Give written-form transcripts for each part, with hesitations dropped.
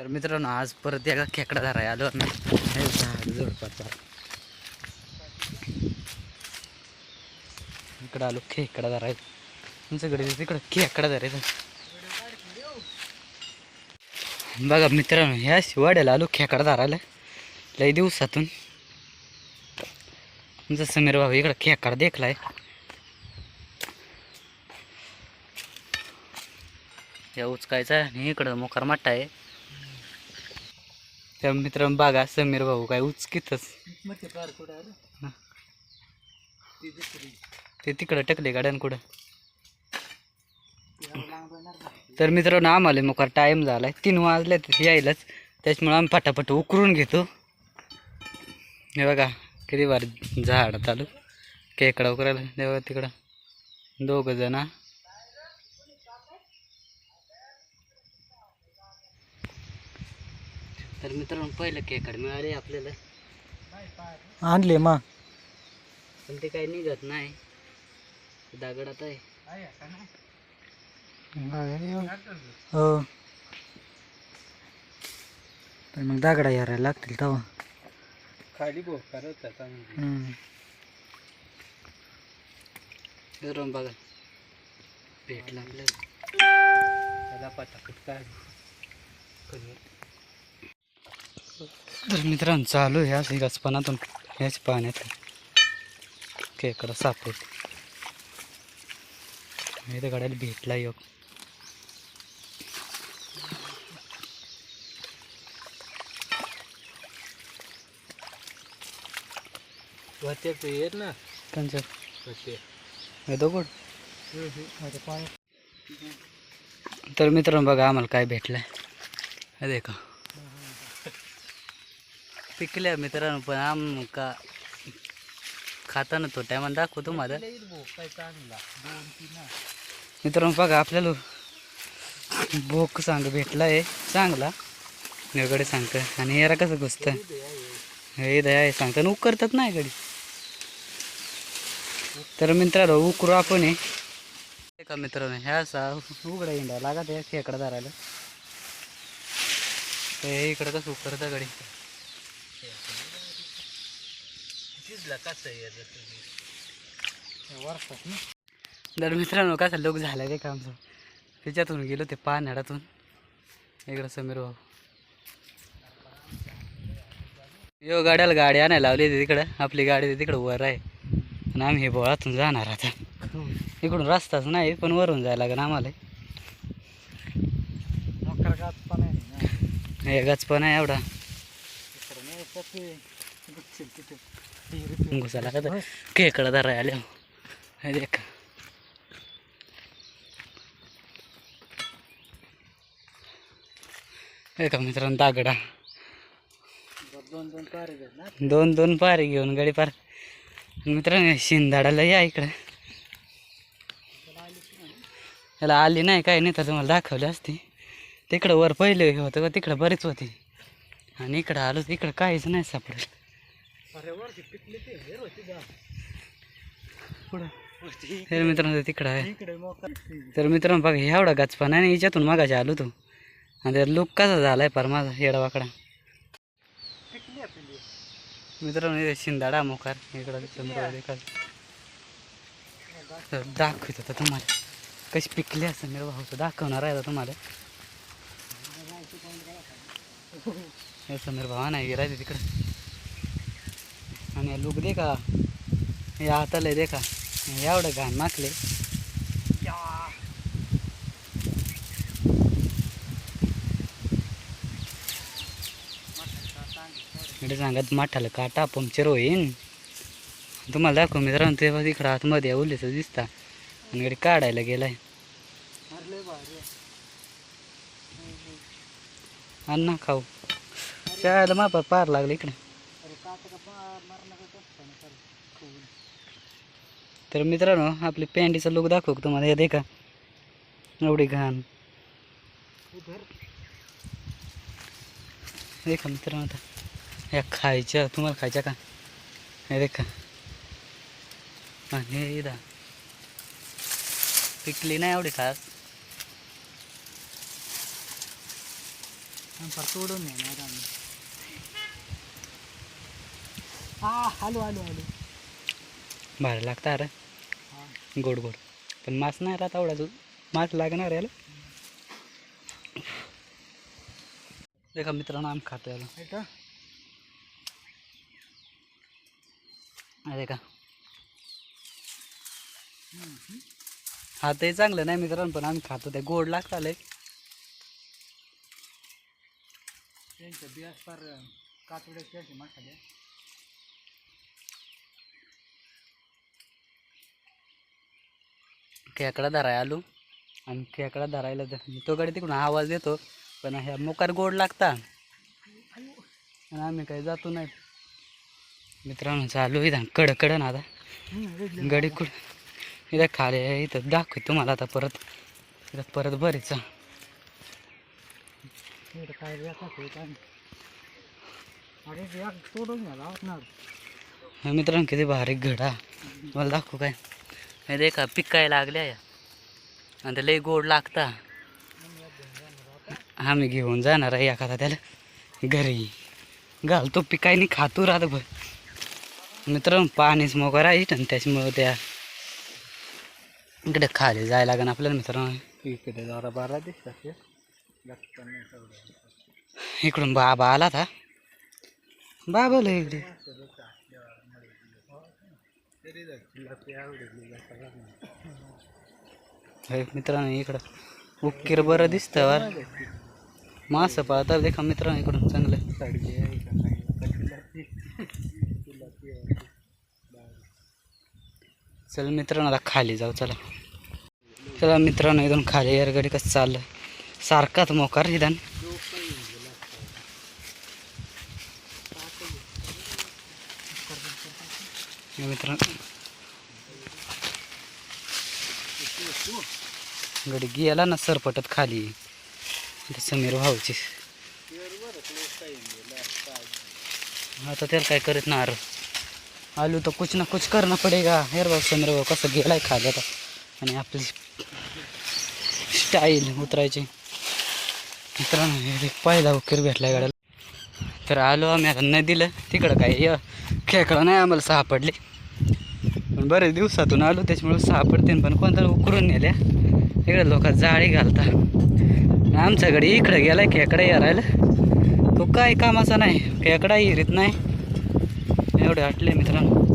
तर मित्रांनो आज परत एका खेकडा धराय आलो ना. हे झाड झुडपाचा इकडं आलो खेकडा धराय. तुमच्याकडे तिकडं खेकडा धरायचा बघा मित्रांनो. ह्या शिवाड्याला आलो खेकडा धरायला लई दिवसातून. तुमचा समीर भाऊ इकडं खेकडा देखलाय. या उचकायचा आणि इकडं मोकार माट्टा आहे. त्या मित्रांनो बघा समीर भाऊ काय उचकीतच ते तिकडं टकले गाड्यान कुठं. तर मित्रांनो आम्हाला मोकार टाईम झालाय 3 वाजले यायलाच. त्याच्यामुळे आम्ही पटापट उकरून घेतो. हे बघा किती बार झाड चालू खेकडा उकरायला. तेव्हा तिकडं 2 जण. तर मित्रांनो पहिलं खेकड मिळाले आपल्याला. आणले मग पण ते काही निघत नाही दगडात आहे. हो पण मग दागडा यायला लागतील तेव्हा खाली मित्रांनो बघा भेटला आपल्याला पटापट काय. तर मित्रांनो चालू ह्या गचपणातून ह्याच पाण्यात खेकडा सापडत. इथं गाड्याला भेटला योग. येत ना कंच दगड. तर मित्रांनो बघा आम्हाला काय भेटलंय. हे देखा पिकल्या मित्रांनो. पण आमका खाताना तो टायमाला दाखवतो तुम्हाला. मित्रांनो बघा आपल्याला भोक सांग भेटलाय चांगला वेगळे सांगतं. आणि याला कसं घुसतं हे दया सांगतं उकरतात नाही गडी. तर मित्रांनो उकरू आपण हे का मित्रांनो. ह्या असा उघडा इंडा लागा त्या खेकडा धरायला. ते इकडं कसं उकरतं गडी. तर मित्रांनो कसा लोक झाला रे काम. त्याच्यातून गेलो ते पाण्यातून इकडं समीर भाऊ. यो गाड्याला गाडी आणायला लावली तिकडं. आपली गाडी तिकडं वर आहे आणि आम्ही हे बोळातून जाणार आता. इकडून रस्ताच नाही पण वरून जायला लागेल आम्हाला. हे गचपण आहे एवढा घुसाला का खेकडा धराय आले. हे देख हे का मित्रांनो दागडा 2 पारे घेऊन गाडी पार. मित्रांनो शिंदाडाला या इकडं. त्याला आली नाही काय नाही तर तुम्हाला दाखवली असती. तिकडं वर पहिले होतं का तिकडं बरेच होते आणि इकडं आलो इकडं काहीच नाही सापडलं. तर मित्रांनो तिकडं आहे. तर मित्रांनो बघा एवढा गचपण आहे ना याच्यातून मागाशी आलो तो. आणि त्यात लुक कसा झालाय पार माझा येडावाकडा. मित्रांनो शिंदाडा मोकार इकडं दाखवत होता तुम्हाला कशी पिकली असं. मेरा भाऊ दाखवणार आहे तुम्हाला. हे समीर भावा नाही गिरायचं तिकडं. आणि लुक दे का हे हाताला दे का एवढं घाण माकले. इकडे सांगत माठाला काटा पंक्चर होईन. तुम्हाला दाखव मित्रांनो तेव्हा तिकडं आतमध्ये ओलीच दिसता आणि इकडे काढायला गेलाय. अण्णा खाऊ शाळेला मापा पार लागलं इकडे. तर मित्रांनो आपली पॅन्टीचा लुक दाखव तुम्हाला. हे देखा एवढी घाण. देखा मित्रांनो आता ह्या खायच्या तुम्हाला खायच्या का. हे देखा आणि इदा पिकली नाही एवढी खास. तोडून येणार आम्ही. हा आलो आलो आलो. भारी लागतं अरे गोड गोड, पण मास नाही राहत आवडा तू, मास लागणार याला. एका मित्रानं आम खातो याला. आहे का? अरे का हा ते चांगलं नाही मित्रांनो, पण आम्ही खातो ते गोड लागतं आलंय. त्यांच्या बियास फार कातोड्याची मसाले. खेकडा धराय आलो आणि खेकडा धरायला तो कडे तिकडून आवाज देतो, पण ह्या मोकार गोड लागता आणि आम्ही काही जातो नाही. मित्रांनो चालू इथं कडकडं ना आता गडी कुड इथं खाले इथं दाखव तुम्हाला आता परत इथं परत बरीच काय अरे तोडून घ्या. मित्रांनो किती भारी घडा मला दाखवू काय. हे देखा पिकायला लागल्या या आणि ते लई गोड लागता. आम्ही घेऊन जाणार आहे एखादा त्याला घरी घालतो पिकायनी खातो रातभर. मित्रांनो पाणीच मोकार आहे आणि त्याच्यामुळं त्या इकडे खाली जायला लागेल आपल्याला. मित्रांनो इकडे जरा बारा दिसतात. इकडून बाबा आला था बाबाला इकडे मित्रांनो इकडं उक्कीर बरं दिसतं वर मासं पाळतात देखा मित्रांनो इकडून चांगलं. चल मित्रांनो आता खाली जाऊ. चला चला मित्रांनो इथून खाली यार गडी कसं चाललं सारखाच मोकार इथं. मित्रांनो गडी गेला ना सरपटत खाली समीर भाऊची. आता त्याला काय करत ना आलू तर कुछ ना कुछ करना पडेगा. हेर भाऊ समीर भाऊ कसं गेलाय खाली आता आणि आपली स्टाईल उतरायची. मित्रांनो पहिला उकीर भेटलाय गाड्याला. तर आलो आम्ही आता नदीला. तिकडं काय खेकडा नाही आम्हाला सापडले, पण बरेच दिवसातून आलो त्याच्यामुळे सापडते. पण कोणतं उकरून नेल्या इकडे लोक जाळी घालता. आमच्याकडे इकडं गेलाय खेकडा यारायला. तो काय कामाचा नाही, खेकडा हिरीत नाही एवढे आटले मित्रांनो.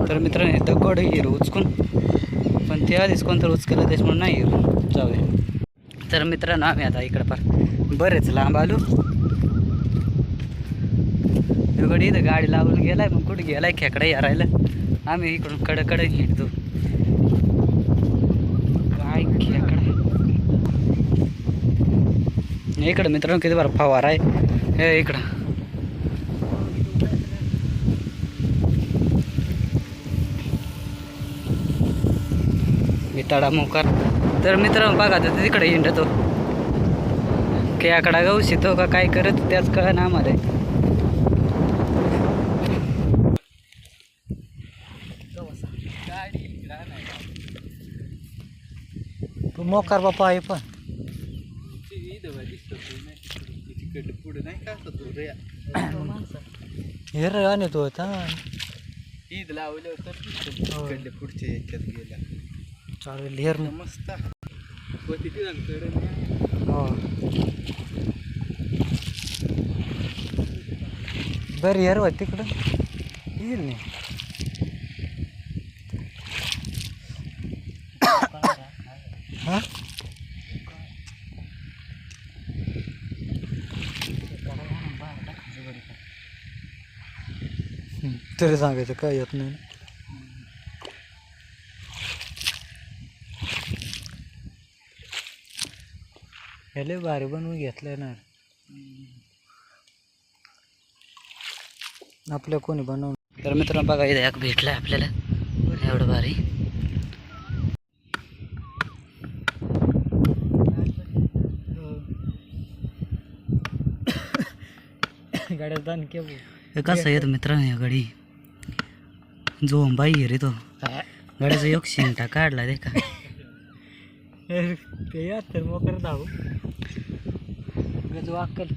तर मित्रांनो दगड हिर उचकून, पण ते आधीच कोणतं उचकलं त्याच्यामुळे नाही हिर जाऊया. तर मित्रांनो आम्ही आता इकडं फार बरेच लांब आलो. गडी इथं गाडी लावून गेलाय, मग कुठे गेलाय खेकडा यारायला. आम्ही इकडून कडकडे हिंडतो. काय खेकडा इकडं मित्रांनो किती बरं फवारा आहे हे इकडं. विटाडा मोकार. तर मित्रांनो बघा तर तिकडे हिंडतो खेकडा गाऊ शितो का काय करत त्याच कळ ना आम्हाला. तू मोकार बापा आहे पण पुढे नाही का हेर आणि तो होता ईद लावलं तर पुढच्या याच्यात गेला. चालेल हेर मस्त बरं हेर वा तिकडं येईल नाही. हां तरी सांगायचं काय येत नाही. ह्याला भारी बनवून घेतलंय ना आपल्या कोणी बनवून. तर मित्रांनो बघा इथं एक भेटलाय आपल्याला एवढं भारी. गाड्या दान केलं कसं येतं मित्रांनो या गाडी जोंबाई रे तो गाडीचा एक शिंगटा काढला दे का ते या तर मोकर धावू गजू अक्कल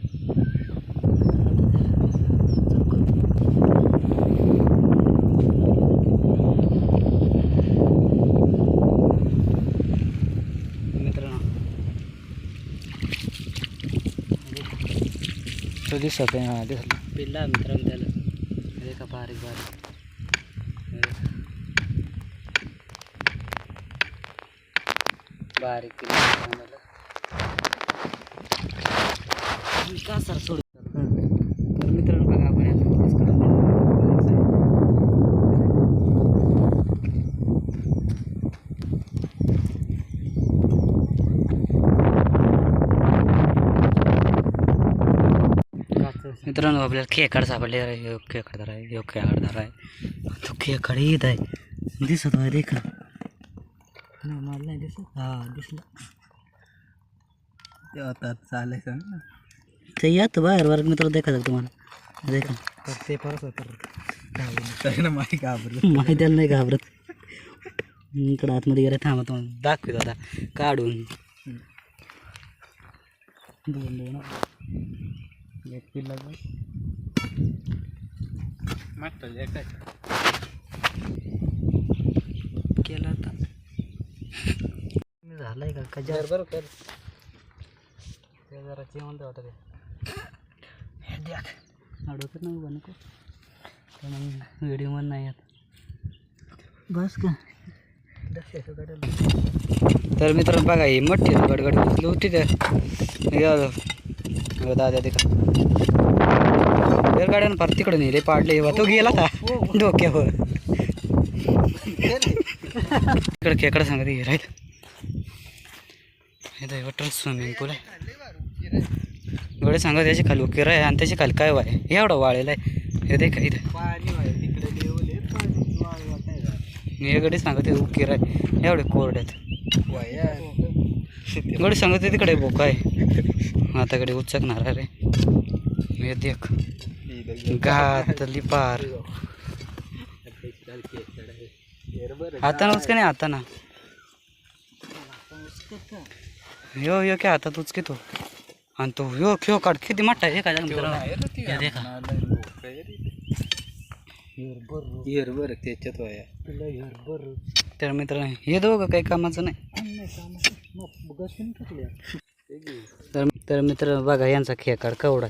मित्रांनो तो दिसत आहे. हा दिसला. पिल्ला मित्रांनो त्याला हे का बारीक बारीक बारीक पिल्ला का सर सोड. तर मित्रांनो बघा आपण याला क्रॉस करून मित्रांनो आपल्याला खेकड सापडले. खेकडदार आहे खेकडदार आहे तो खेकड येत आहे दिसत आहे देख ना. मला नाही दिसत. हा दिसलं ते आता चालायचं ना. ते यात बाहेर वर्ग मित्र देखा तुम्हाला देखा तर ते परत होतं ना. माहिती घाबरत माहिती नाही घाबरत. इकडं आतमध्ये गेलं थांबा तुम्हाला दाखवतो आता काढून. दोन एक पिल्ला केला आता झालंय का कजार बरं कर. ते जरा जेवण होतं ते अडवत नाही उभा नको मग व्हिडिओ मध्ये नाही येत बस का. तर मित्रांनो बघा ही मोठी गडगड बसली होती तर दादा ते का गाड्यानं फार तिकडे नेले पाडले तो गेला का डोक्यावर. इकडे खेकडं सांगत हे राहील हे वॉटर स्विमिंग पूल आहे. गडे सांगत त्याची खाली उकीर आहे आणि त्याची खाली काय वाय एवढं वाळेलं आहे हे देख इथं. हे गडे सांगत ते उकीर आहे एवढे कोरड्यात. गडे सांगत तिकडे बोका आहे आता कडे उचकणार रे. हे देख घातली पार आता ना उचके नाही आता ना यो यो क्या आता तुझके तो आणि तो यो खेळ काढ किती मोठा आहे का देखा. त्याच्यात तर मित्र हे दोघं काही कामाचं नाही. तर मित्र बघा यांचा खेकाड कवडा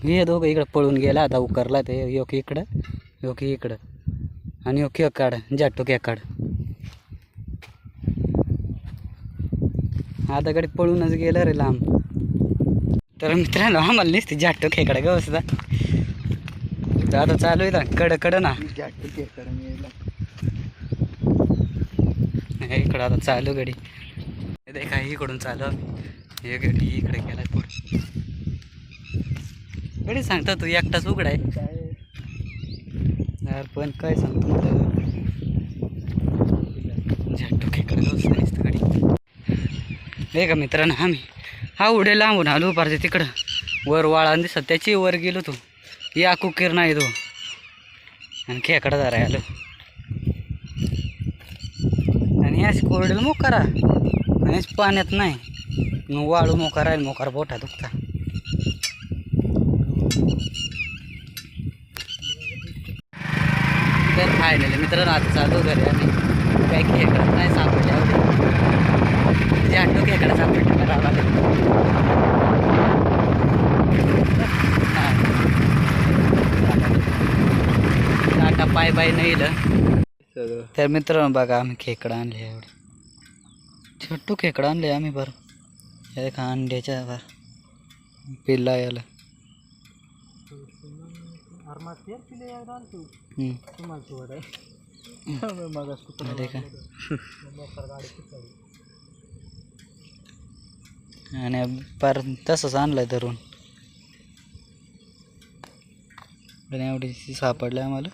हे दोघं इकडं पळून गेला आता उकरला ते योक इकडं योक इकडं आणि योक खेकाड जाटो खेकाड आता कडे पळूनच गेलं रे लांब. तर मित्रांनो आम्हाला नसते जाटो खेकडा ग बसता आता चालू आहे कड ना इकडं आता चालू गडी ते काही इकडून चालू हे गडी इकडे गेला पुढे गडी सांगता तू एकटाच उघडाय यार पण काय सांगतो जाटो खेकडा ग गडी हे का मित्रांनो आम्ही हा उडे लांबून आलो पारते तिकडं वर वाळा दिसत त्याची वर गेलो तू या कुकीर नाही तो आणि खेकडा जरा आलो आणि याच कोरडेल मोकारा आणि पाण्यात नाही मग वाळू मोकार राहील मोकार बोटा दुखता. तर फायनली मित्रांनो आता चालू घरी आम्ही काही खेकडा नाही सापडले एवढे जाटो खेकडा सापडले रावला. टाटा पाय बाय नाही सगळं. तर मित्रांनो बघा आम्ही खेकडं आणले एवढे छोटू खेकडं आणले आम्ही बरं हे का अंड्याच्या बरं पिल्ला याला आणि पार तसंच आणलंय धरून एवढी सापडलं आम्हाला.